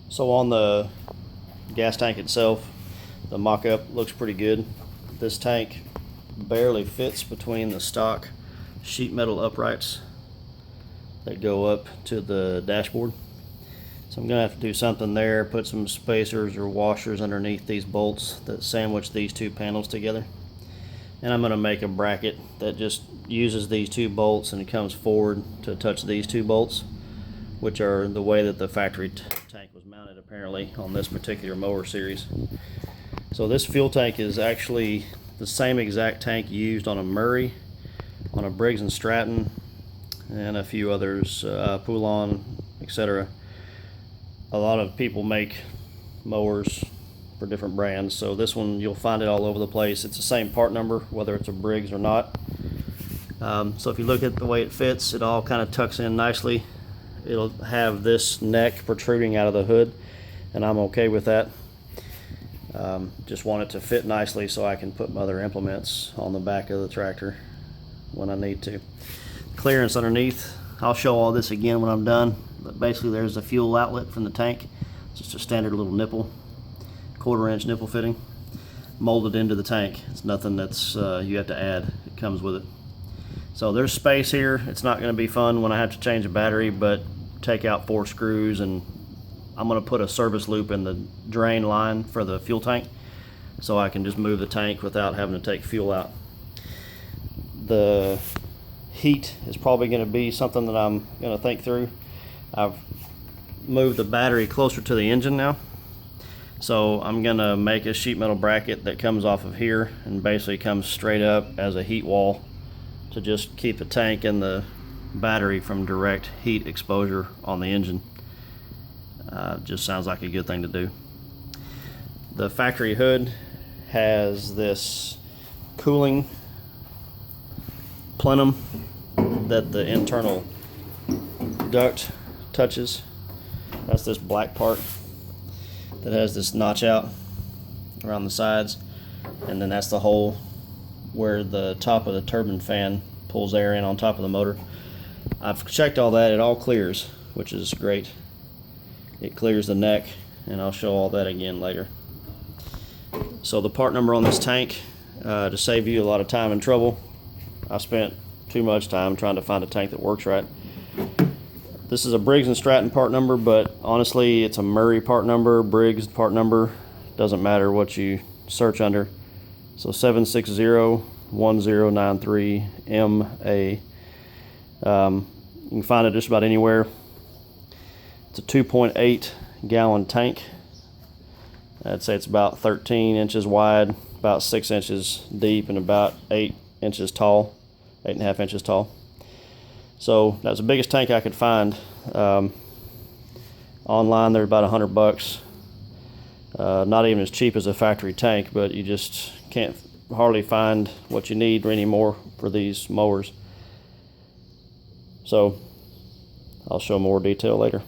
So on the gas tank itself, the mock-up looks pretty good. This tank barely fits between the stock sheet metal uprights that go up to the dashboard. So I'm gonna have to do something there, put some spacers or washers underneath these bolts that sandwich these two panels together. And I'm gonna make a bracket that just uses these two bolts and it comes forward to touch these two bolts, which are the way that the factory tank was mounted apparently on this particular mower series. So this fuel tank is actually the same exact tank used on a Murray, on a Briggs & Stratton, and a few others, Poulon, etc. A lot of people make mowers for different brands, so this one you'll find it all over the place. It's the same part number whether it's a Briggs or not. So if you look at the way it fits, it all kind of tucks in nicely. It'll have this neck protruding out of the hood, and I'm okay with that. Just want it to fit nicely so I can put my other implements on the back of the tractor when I need to. Clearance underneath, I'll show all this again when I'm done, but basically there's a fuel outlet from the tank. It's just a standard little nipple, 1/4 inch nipple fitting, molded into the tank. It's nothing that's you have to add, it comes with it. So there's space here. It's not going to be fun when I have to change a battery, but take out 4 screws, and I'm going to put a service loop in the drain line for the fuel tank so I can just move the tank without having to take fuel out. The heat is probably going to be something that I'm going to think through. I've moved the battery closer to the engine now, so I'm going to make a sheet metal bracket that comes off of here and basically comes straight up as a heat wall to just keep the tank and the battery from direct heat exposure on the engine. Just sounds like a good thing to do. The factory hood has this cooling plenum that the internal duct touches. That's this black part that has this notch out around the sides, and then that's the hole where the top of the turbine fan pulls air in on top of the motor. I've checked all that, it all clears, which is great. It clears the neck, and I'll show all that again later. So the part number on this tank, to save you a lot of time and trouble, I spent too much time trying to find a tank that works right. This is a Briggs & Stratton part number, but honestly it's a Murray part number, Briggs part number, doesn't matter what you search under. So 7601093MA. You can find it just about anywhere. It's a 2.8 gallon tank. I'd say it's about 13 inches wide, about 6 inches deep, and about 8 inches tall, 8.5 inches tall. So that's the biggest tank I could find. Online they're about $100. Not even as cheap as a factory tank, but you just can't hardly find what you need anymore for these mowers. So I'll show more detail later.